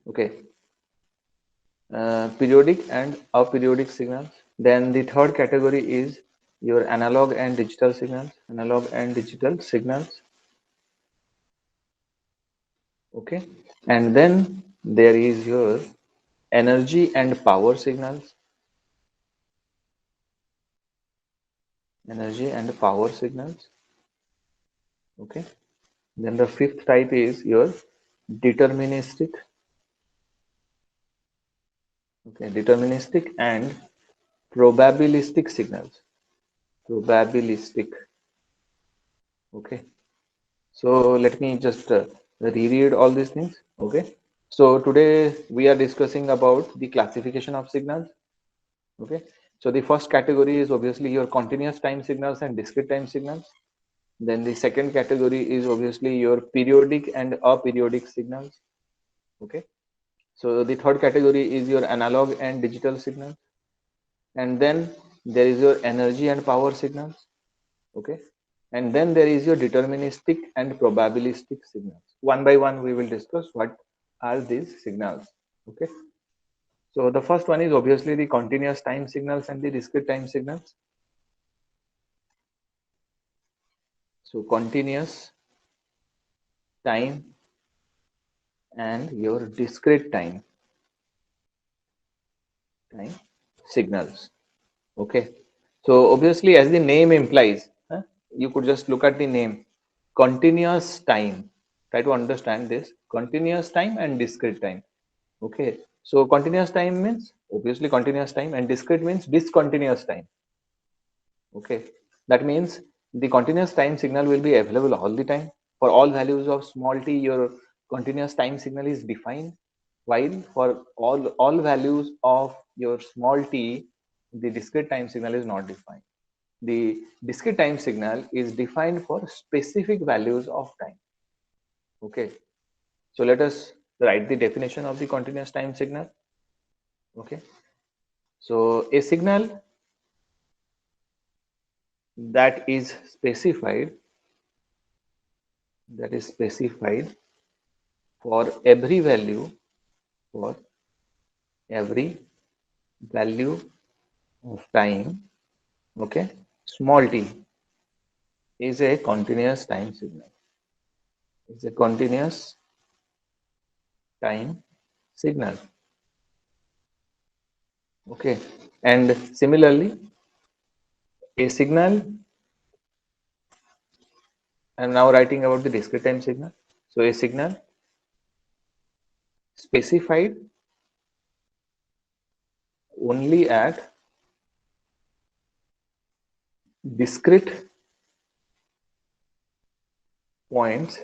Okay, periodic and aperiodic signals. Then the third category is your analog and digital signals. Analog and digital signals. Okay, and then there is your energy and power signals. Energy and power signals. Okay, then the fifth type is your deterministic. Okay, deterministic and probabilistic signals. Probabilistic. Okay, so let me just reread all these things. Okay, so today we are discussing about the classification of signals. Okay, so the first category is obviously your continuous time signals and discrete time signals. Then the second category is obviously your periodic and aperiodic signals. Okay, so the third category is your analog and digital signals. And then there is your energy and power signals. Okay, and then there is your deterministic and probabilistic signals. One by one we will discuss what are these signals. Okay, so the first one is obviously the continuous time signals and the discrete time signals. So continuous time and your discrete time signals. Okay, so obviously as the name implies, you could just look at the name, continuous time. Try to understand this, continuous time and discrete time. Okay, so continuous time means obviously continuous time, and discrete means discontinuous time. Okay, that means the continuous time signal will be available all the time. For all values of small t, your continuous time signal is defined, while for all values of your small t, the discrete time signal is not defined. The discrete time signal is defined for specific values of time. Okay, so let us write the definition of the continuous time signal. Okay, so a signal that is specified for for every value of time. Okay, small t is a continuous time signal. It's a continuous time signal. Okay, and similarly, a signal. I'm now writing about the discrete time signal. So a signal specified only at discrete points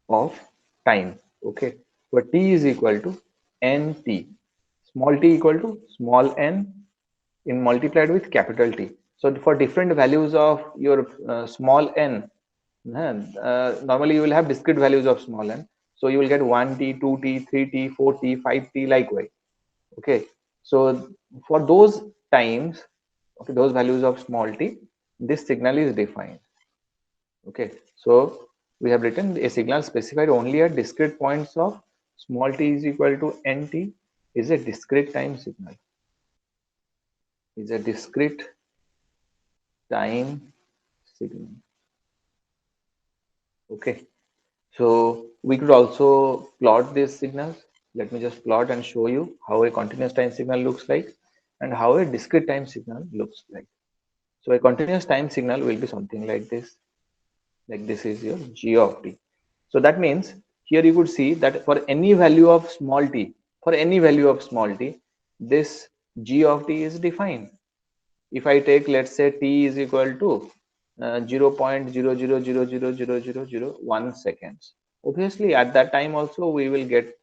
of time. Okay, so t is equal to nt. Small t equal to small n in multiplied with capital T. So for different values of your small n, normally you will have discrete values of small n. So you will get 1t, 2t, 3t, 4t, 5t, likewise. Okay, so for those times, okay, those values of small t, this signal is defined. Okay, so we have written a signal specified only at discrete points of small t is equal to nt is a discrete time signal. Is a discrete time signal. Okay, so we could also plot these signals. Let me just plot and show you how a continuous time signal looks like and how a discrete time signal looks like. So a continuous time signal will be something like this. Like this is your g of t. So that means here you could see that for any value of small t, this g of t is defined. If I take, let's say, t is equal to 0.00000001 seconds, obviously at that time also we will get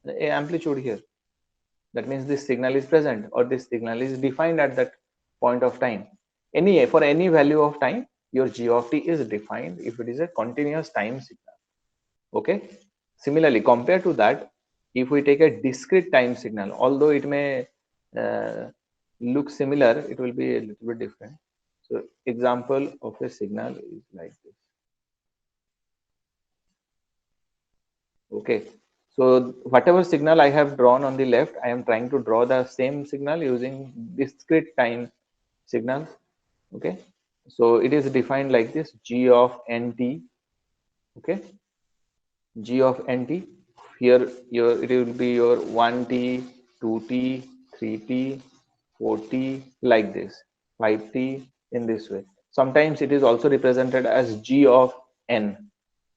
a amplitude here. That means this signal is present or this signal is defined at that point of time. For any value of time, your g of t is defined if it is a continuous time signal. Okay, similarly, compared to that, if we take a discrete time signal, although it may uh, look similar, it will be a little bit different. So example of a signal is like this. Okay, So whatever signal I have drawn on the left, I am trying to draw the same signal using discrete time signals. Okay, so it is defined like this: g of nt. Okay, g of nt. Here it will be your 1t, 2t, 3t, 4t, like this, 5t, in this way. Sometimes it is also represented as g of n,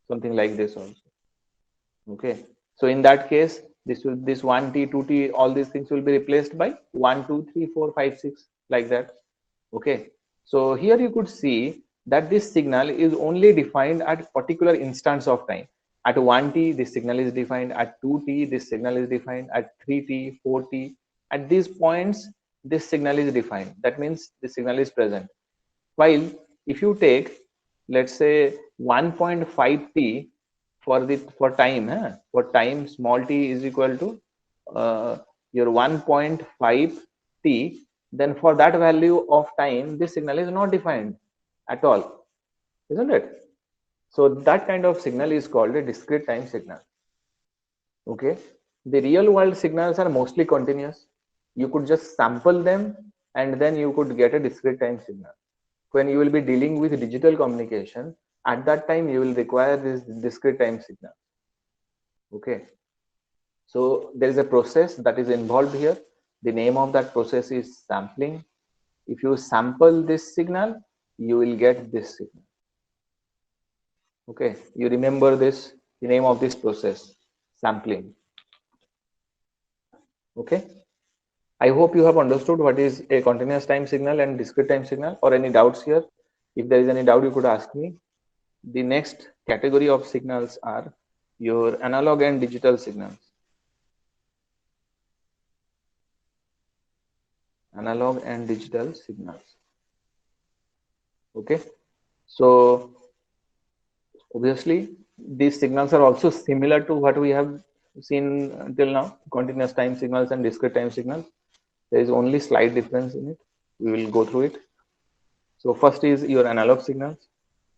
something like this also. Okay, so in that case, this 1t, 2t, all these things will be replaced by 1, 2, 3, 4, 5, 6, like that. Okay, so here you could see that this signal is only defined at particular instance of time. At 1t, this signal is defined. At 2t, this signal is defined. At 3t, 4t, at these points, this signal is defined. That means the signal is present. While if you take, let's say, 1.5t for time, for time, small t is equal to your 1.5t, then for that value of time, this signal is not defined at all, isn't it? So that kind of signal is called a discrete time signal. Okay, the real world signals are mostly continuous. You could just sample them and then you could get a discrete time signal. When you will be dealing with digital communication, at that time you will require this discrete time signal. Okay, so there is a process that is involved here. The name of that process is sampling. If you sample this signal, you will get this signal. Okay, you remember this, the name of this process, sampling. Okay, I hope you have understood what is a continuous time signal and discrete time signal, or any doubts here. If there is any doubt, you could ask me. The next category of signals are your analog and digital signals. Analog and digital signals. Okay, so obviously these signals are also similar to what we have seen until now, continuous time signals and discrete time signals. There is only slight difference in it. We will go through it. So first is your analog signals.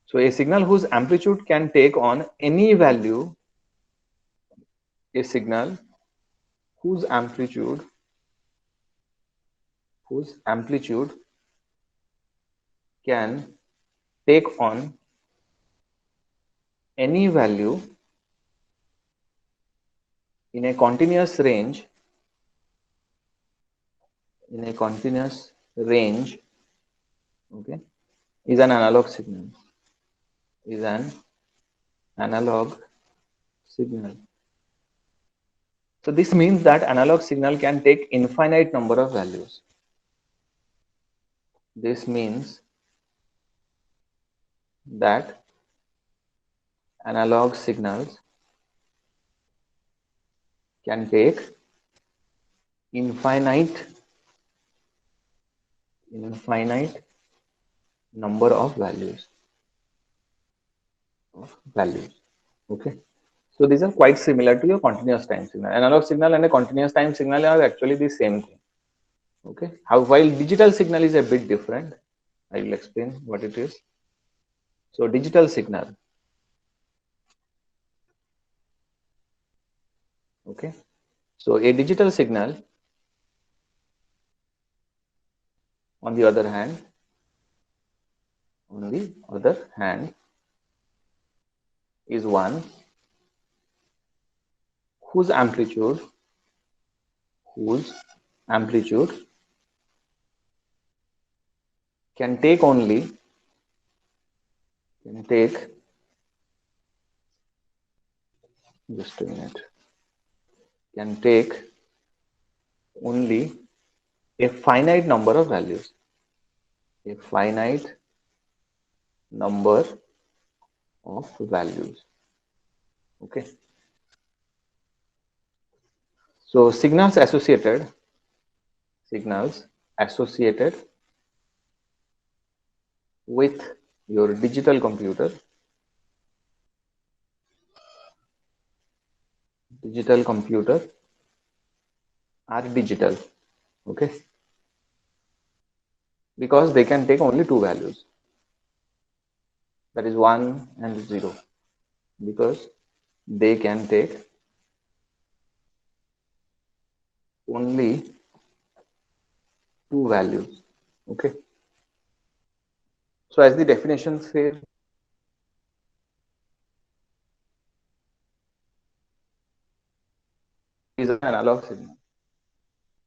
So a signal whose amplitude can take on any value, a signal whose amplitude can take on any value in a continuous range, okay, is an analog signal. Is an analog signal. So this means that analog signal can take infinite number of values. This means that analog signals can take infinite number of values. Okay. So these are quite similar to your continuous time signal. Analog signal and a continuous time signal are actually the same thing. Okay. While digital signal is a bit different, I will explain what it is. So digital signal. Okay. So a digital signal, on the other hand, is one whose amplitude can take just a minute, can take only a finite number of values. A finite number of values. Okay. So signals associated with your digital computer are digital. Okay, because they can take only two values, that is 1 and 0, because they can take only two values. Okay. So as the definition says, is an analog signal.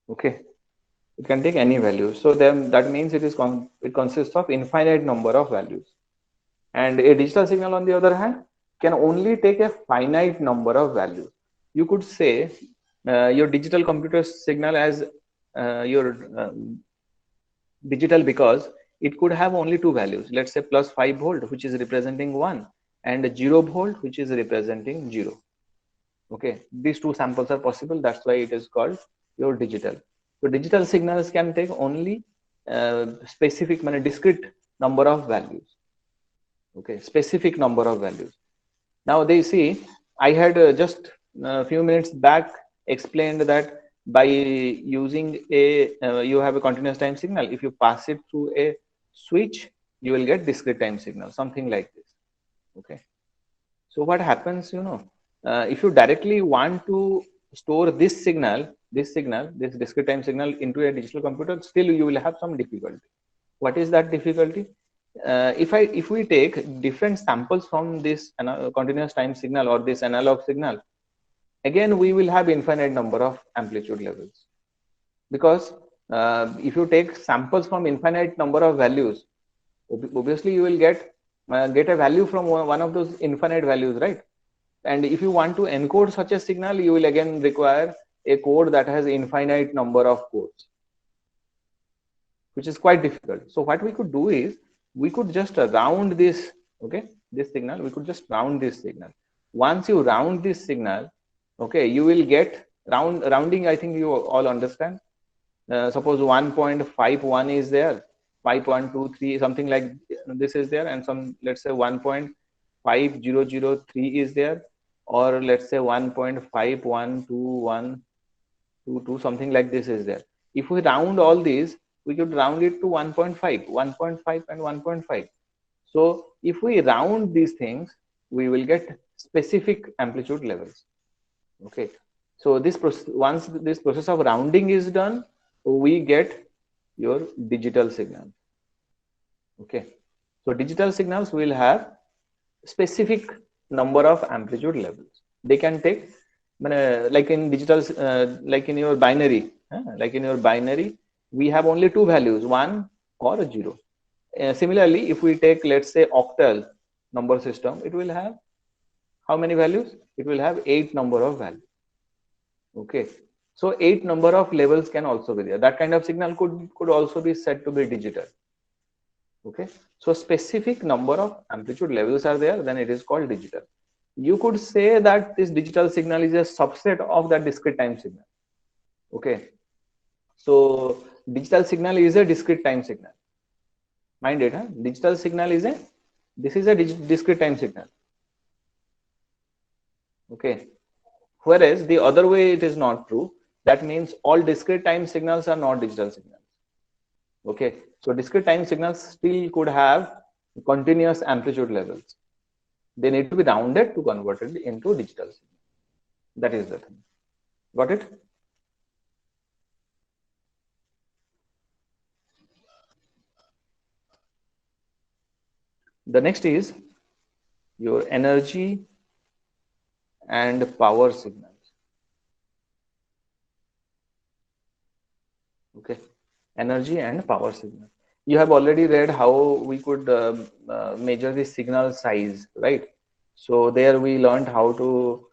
Okay. It can take any value. So then that means it consists of infinite number of values. And a digital signal, on the other hand, can only take a finite number of values. You could say your digital computer signal as your digital because it could have only two values. Let's say plus 5 volt, which is representing 1, and 0 volt, which is representing 0. Okay, these two samples are possible. That's why it is called your digital. So digital signals can take only specific, discrete number of values. Okay, specific number of values. Now they see, I had just a few minutes back explained that by using you have a continuous time signal. If you pass it through a switch, you will get discrete time signal, something like this. Okay. So what happens, if you directly want to store this discrete time signal into a digital computer, still you will have some difficulty. What is that difficulty? If we take different samples from this continuous time signal or this analog signal, again we will have infinite number of amplitude levels, because if you take samples from infinite number of values, obviously you will get a value from one of those infinite values, right? And if you want to encode such a signal, you will again require a code that has infinite number of codes, which is quite difficult. So what we could do is we could just round this, okay, this signal. We could just round this signal. Once you round this signal, okay, you will get rounding. I think you all understand. Suppose 1.51 is there, 5.23, something like this is there, and some, let's say 1.5003 is there, or let's say 1.512122, something like this is there. If we round all these, we could round it to 1.5, 1.5 and 1.5. So if we round these things, we will get specific amplitude levels. Okay. So once this process of rounding is done, we get your digital signal. Okay. So digital signals will have specific number of amplitude levels. They can take, like in digital, like in your binary, we have only two values, 1 or 0. Similarly, if we take, let's say, octal number system, it will have how many values? It will have 8 number of values. Okay. So 8 number of levels can also be there. That kind of signal could also be said to be digital. Okay. So specific number of amplitude levels are there, then it is called digital. You could say that this digital signal is a subset of that discrete time signal. Okay. So digital signal is a discrete time signal. Mind it, huh? Digital signal is a discrete time signal. Okay. Whereas the other way, it is not true. That means all discrete time signals are not digital signals. Okay. So discrete time signals still could have continuous amplitude levels. They need to be rounded to convert it into digital signal. That is the thing. Got it? The next is your energy and power signals. Okay. Energy and power signal. You have already read how we could measure the signal size, right? So there we learned how to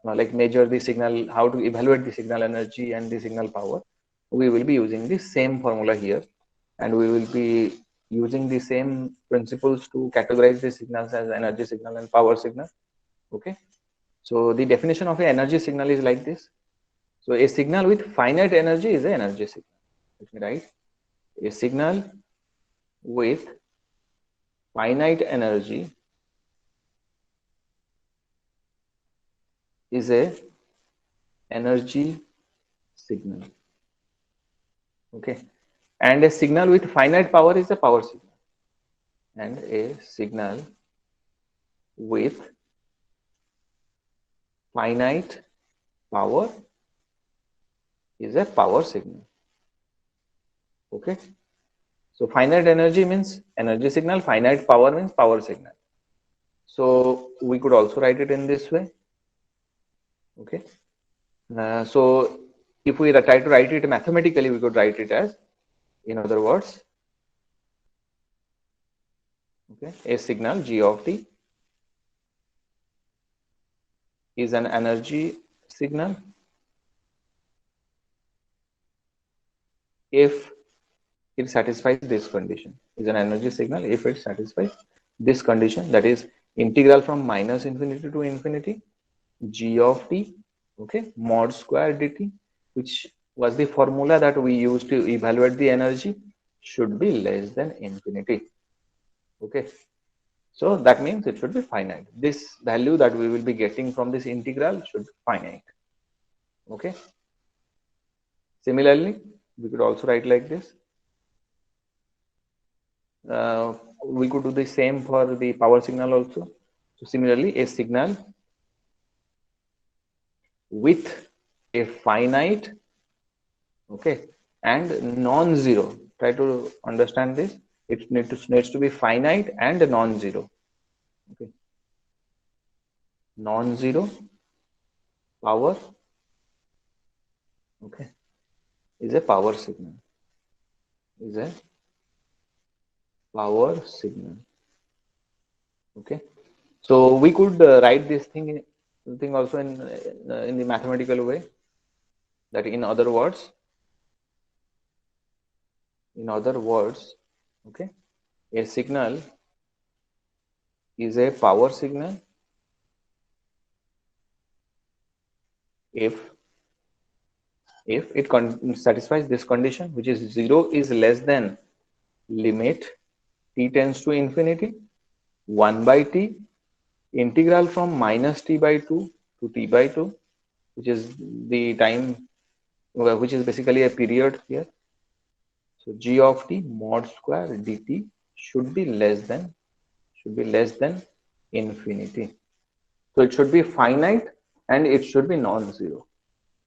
like measure the signal, how to evaluate the signal energy and the signal power. We will be using the same formula here, and we will be using the same principles to categorize the signals as energy signal and power signal. Okay. So the definition of an energy signal is like this. So a signal with finite energy is an energy signal. Let me write. A signal with finite energy is a energy signal. Okay. And a signal with finite power is a power signal. And a signal with finite power is a power signal. Okay. So finite energy means energy signal, finite power means power signal. So we could also write it in this way. Okay. So if we try to write it mathematically, we could write it as, in other words, okay, a signal G of t is an energy signal if it satisfies this condition. Is an energy signal if it satisfies this condition, that is integral from minus infinity to infinity G of t, okay, mod square dt, which was the formula that we used to evaluate the energy, should be less than infinity. Okay, so that means it should be finite. This value that we will be getting from this integral should be finite. Okay. Similarly, we could also write like this. We could do the same for the power signal also. So similarly, a signal with a finite, okay, and non-zero. Try to understand this. It needs to be finite and non-zero. Okay, non-zero power, okay, is a power signal. Is a power signal. Okay, so we could write this thing also in the mathematical way. That in other words, okay, a signal is a power signal if it satisfies this condition, which is 0 is less than limit t tends to infinity 1 by t integral from minus t by 2 to t by 2, which is the time, which is basically a period here. So g of t mod square dt should be less than infinity. So it should be finite and it should be non-zero.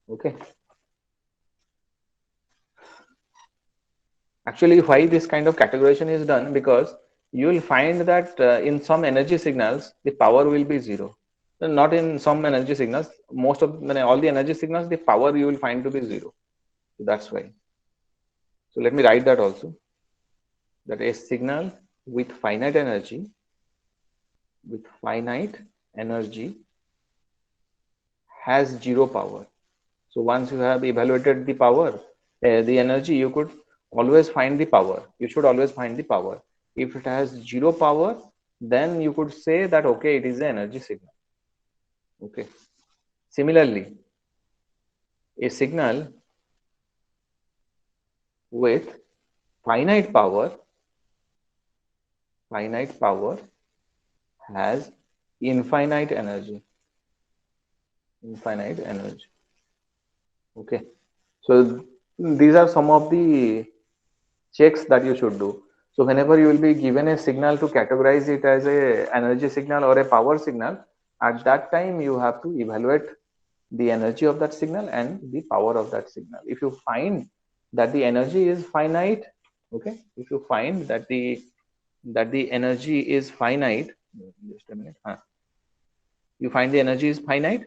Okay. Actually, why this kind of categorization is done? Because you will find that in some energy signals, the power will be zero. Not in some energy signals, most of all the energy signals, the power you will find to be zero. So that's why. So let me write that also. That a signal with finite energy has zero power. So once you have evaluated the power, the energy, you could always find the power. You should always find the power. If it has zero power, then you could say that, okay, it is an energy signal. Okay. Similarly, a signal with finite power has infinite energy. Okay. So these are some of the checks that you should do. So whenever you will be given a signal to categorize it as a energy signal or a power signal, at that time you have to evaluate the energy of that signal and the power of that signal. If you find that the energy is finite, okay, if you find that the energy is finite, just a minute, you find the energy is finite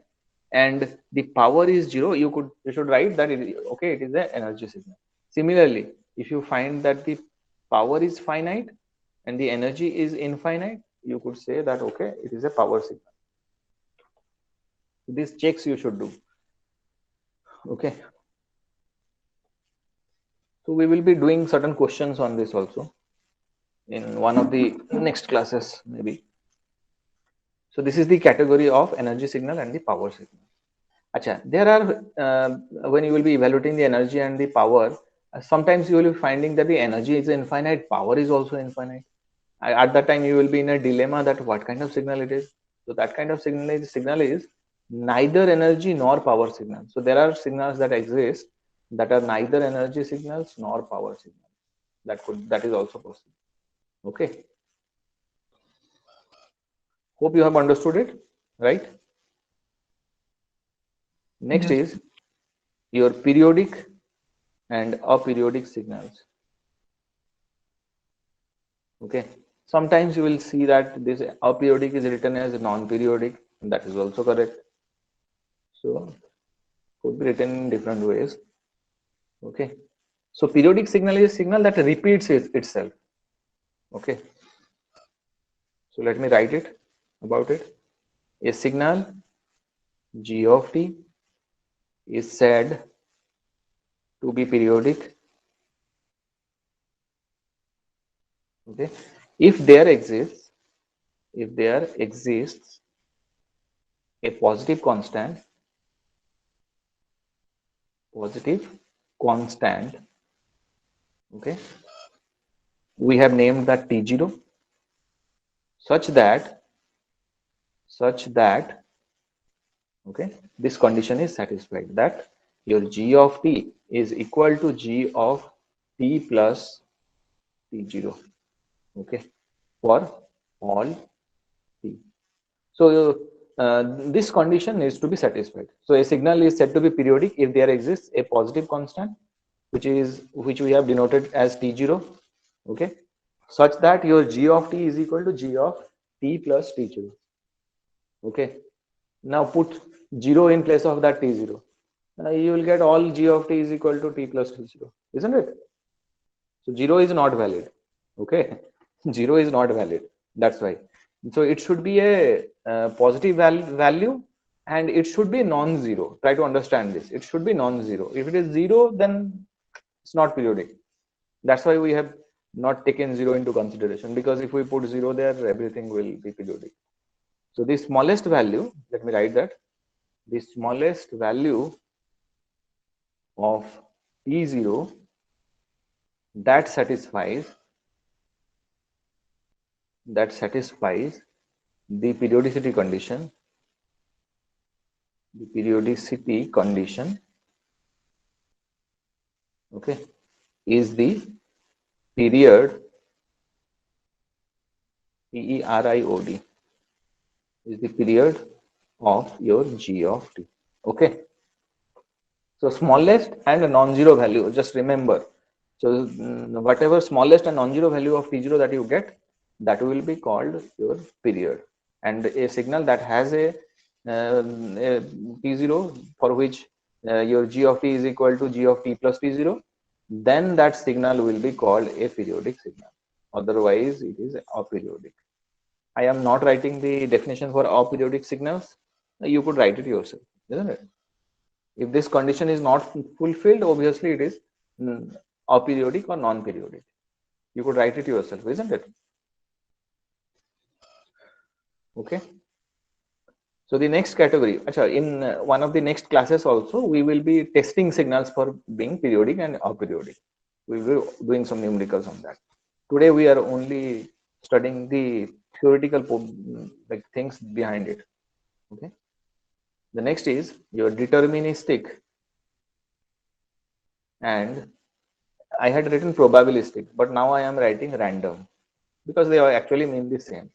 and the power is zero, you should write that okay, it is an energy signal. Similarly, if you find that the power is finite and the energy is infinite, you could say that okay, it is a power signal. These checks you should do. Okay. So we will be doing certain questions on this also in one of the next classes maybe. So this is the category of energy signal and the power signal. Acha, there are when you will be evaluating the energy and the power, sometimes you will be finding that the energy is infinite, power is also infinite. At that time you will be in a dilemma that what kind of signal it is. So that kind of signal is neither energy nor power signal. So there are signals that exist that are neither energy signals nor power signals. That is also possible. Okay. Hope you have understood it, right? Next is your periodic and aperiodic signals. Okay, sometimes you will see that this aperiodic is written as non-periodic, that is also correct. So could be written in different ways. Okay, so periodic signal is a signal that repeats itself. Okay, so let me write it about it. A signal g of t is said to be periodic, okay, if there exists a positive constant okay, we have named that t0, such that okay, this condition is satisfied, that your g of t is equal to g of t plus t0, okay, for all t. So this condition needs to be satisfied. So a signal is said to be periodic if there exists a positive constant, which we have denoted as t0, okay, such that your g of t is equal to g of t plus t0. Okay, now put 0 in place of that t0. You will get all g of t is equal to t plus t0, isn't it? So 0 is not valid. Okay, 0 is not valid. That's why. So it should be a positive value, and it should be non-zero. Try to understand this. It should be non-zero. If it is 0, then it's not periodic. That's why we have not taken 0 into consideration, because if we put 0 there, everything will be periodic. So the smallest value, let me write that, the smallest value of t0 that satisfies the periodicity condition, okay, is the period, period, is the period of your g of t. Okay, so smallest and a non-zero value, just remember. So whatever smallest and non-zero value of t0 that you get, that will be called your period. And a signal that has a t0 for which your g of t is equal to g of t plus t0, then that signal will be called a periodic signal. Otherwise, it is aperiodic. I am not writing the definition for aperiodic signals. You could write it yourself, isn't it? If this condition is not fulfilled, obviously it is aperiodic or non-periodic. You could write it yourself, isn't it? Okay. So the next category, in one of the next classes also, we will be testing signals for being periodic and aperiodic. We will be doing some numericals on that. Today we are only studying the theoretical like things behind it. Okay. The next is your deterministic, and I had written probabilistic, but now I am writing random because they actually mean the same.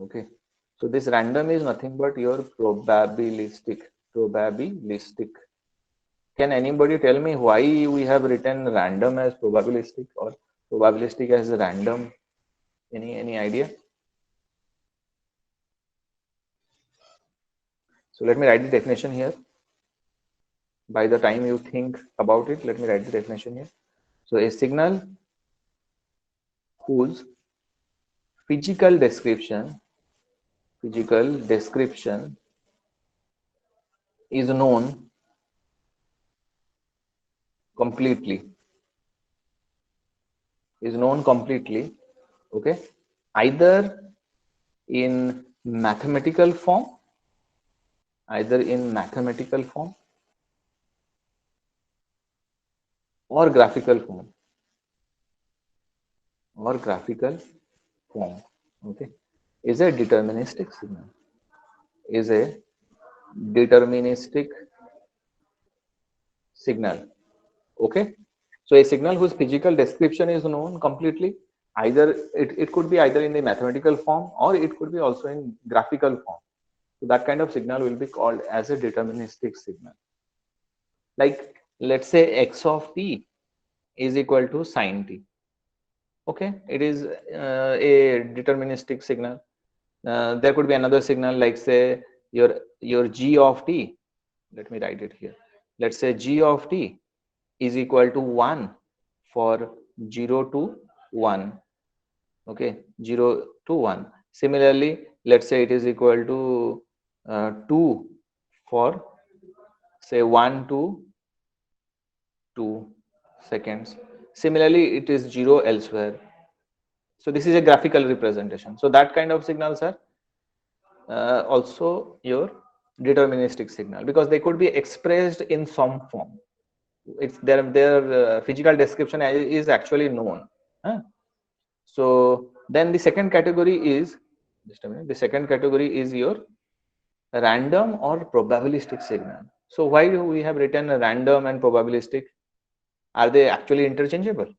Okay. So this random is nothing but your probabilistic. Can anybody tell me why we have written random as probabilistic or probabilistic as random? Any idea? So let me write the definition here. By the time you think about it, let me write the definition here. So a signal whose physical description is known completely, okay, either in mathematical form or graphical form, okay, is a deterministic signal, okay. So a signal whose physical description is known completely, either it could be either in the mathematical form or it could be also in graphical form. So that kind of signal will be called as a deterministic signal. Like let's say x of t is equal to sine t. Okay, it is a deterministic signal. There could be another signal, like say your g of t. Let me write it here. Let's say g of t is equal to 1 for 0 to 1. Okay, 0 to 1. Similarly, let's say it is equal to 2 for say 1 to 2 seconds. Similarly, it is 0 elsewhere. So this is a graphical representation. So that kind of signals are also your deterministic signal, because they could be expressed in some form. It's their physical description is actually known. Huh? So then the second category is, just a minute, the second category is your random or probabilistic signal. So why do we have written a random and probabilistic? Are they actually interchangeable?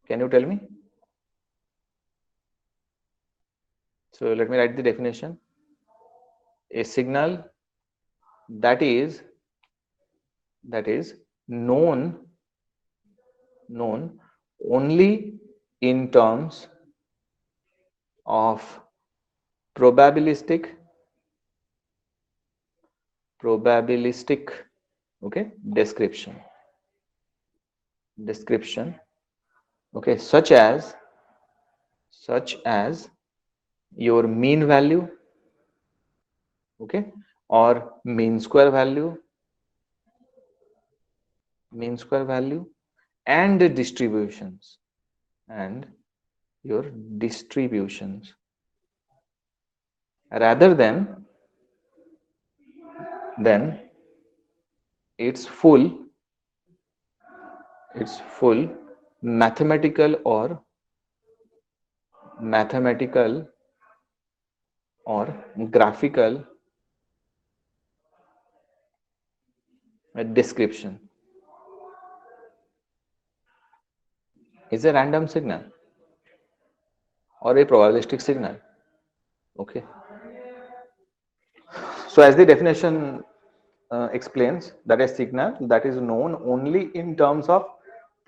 Can you tell me? So let me write the definition. A signal that is known only in terms of probabilistic okay description, okay, such as your mean value, okay, or mean square value and the distributions and your distributions, rather than its full mathematical or graphical description. Is a random signal or a probabilistic signal. Okay, so as the definition explains, that a signal that is known only in terms of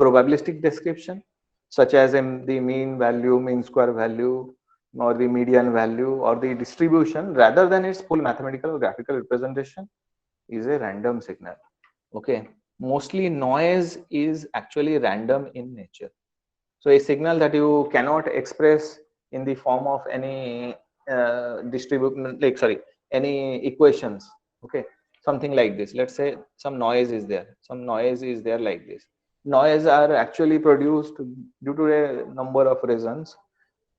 probabilistic description, such as in the mean value, mean square value, or the median value, or the distribution, rather than its full mathematical or graphical representation, is a random signal. Okay, mostly noise is actually random in nature. So a signal that you cannot express in the form of any distribution, like sorry, any equations. Okay, something like this. Let's say some noise is there. Some noise is there like this. Noise are actually produced due to a number of reasons.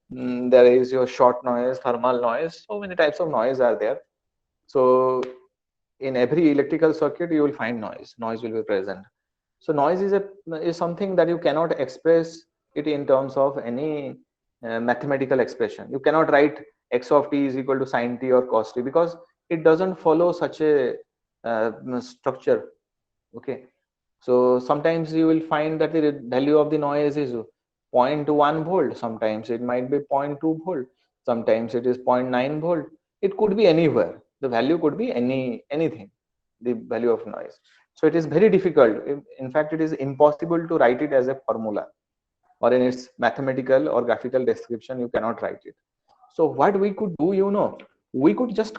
There is your short noise, thermal noise. So many types of noise are there. So in every electrical circuit, you will find noise. Noise will be present. So noise is something that you cannot express it in terms of any mathematical expression. You cannot write x of t is equal to sine t or cos t, because it doesn't follow such a structure. Okay, so sometimes you will find that the value of the noise is 0.1 volt, sometimes it might be 0.2 volt, sometimes it is 0.9 volt. It could be anywhere. The value could be anything, the value of noise. So it is very difficult. In fact, it is impossible to write it as a formula, or in its mathematical or graphical description, you cannot write it. So what we could do, we could just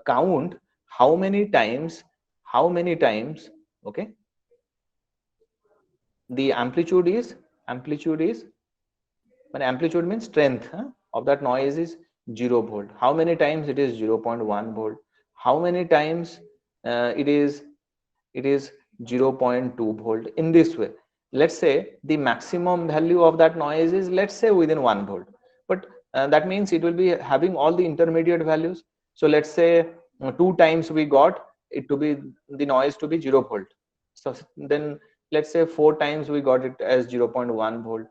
count how many times, okay, the amplitude is when amplitude means strength of that noise is 0 volt. How many times it is 0.1 volt? How many times it is 0.2 volt? In this way, let's say the maximum value of that noise is, let's say, within 1 volt, but that means it will be having all the intermediate values. So let's say 2 times we got it to be the noise to be 0 volt. So then let's say 4 times we got it as 0.1 volt.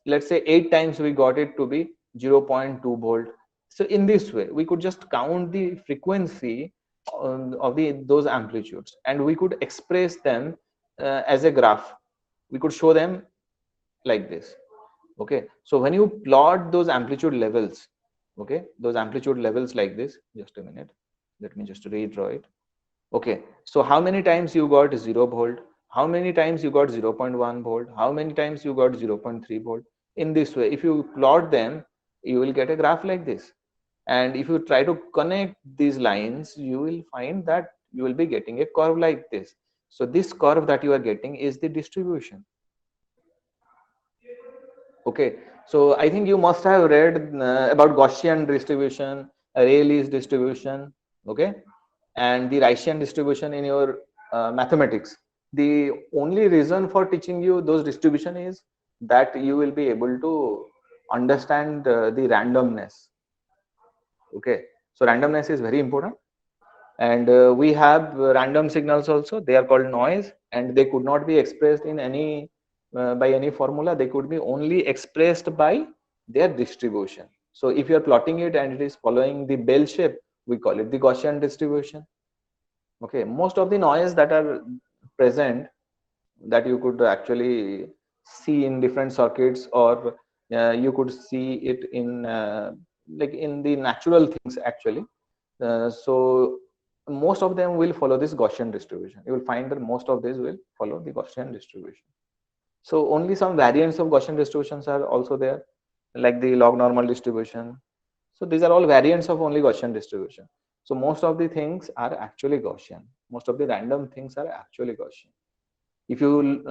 Let's say 8 times we got it to be 0.2 volt. So in this way, we could just count the frequency of those amplitudes, and we could express them as a graph. We could show them like this. Okay, so when you plot those amplitude levels, okay, those amplitude levels like this, just a minute, let me just redraw it. Okay, so how many times you got 0 volt? How many times you got 0.1 volt? How many times you got 0.3 volt? In this way, if you plot them, you will get a graph like this. And if you try to connect these lines, you will find that you will be getting a curve like this. So this curve that you are getting is the distribution. Okay, so I think you must have read about Gaussian distribution, Rayleigh's distribution, okay, and the Ricean distribution in your mathematics. The only reason for teaching you those distribution is that you will be able to understand the randomness. Okay, so randomness is very important, and we have random signals also. They are called noise, and they could not be expressed in any by any formula. They could be only expressed by their distribution. So if you are plotting it and it is following the bell shape, we call it the Gaussian distribution. Okay, most of the noise that are present, that you could actually see in different circuits, or you could see it in like in the natural things actually. So most of them will follow this Gaussian distribution. You will find that most of these will follow the Gaussian distribution. So only some variants of Gaussian distributions are also there, like the log normal distribution. So these are all variants of only Gaussian distribution. So most of the things are actually Gaussian. Most of the random things are actually Gaussian. If you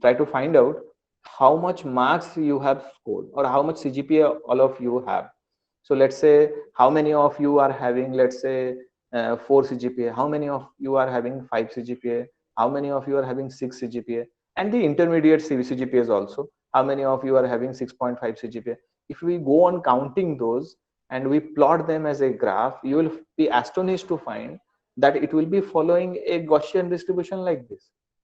try to find out how much marks you have scored or how much CGPA all of you have. So let's say how many of you are having, let's say 4 CGPA, how many of you are having 5 CGPA, how many of you are having 6 CGPA, and the intermediate CGPAs also, how many of you are having 6.5 CGPA. If we go on counting those and we plot them as a graph, you will be astonished to find that it will be following a Gaussian distribution like this.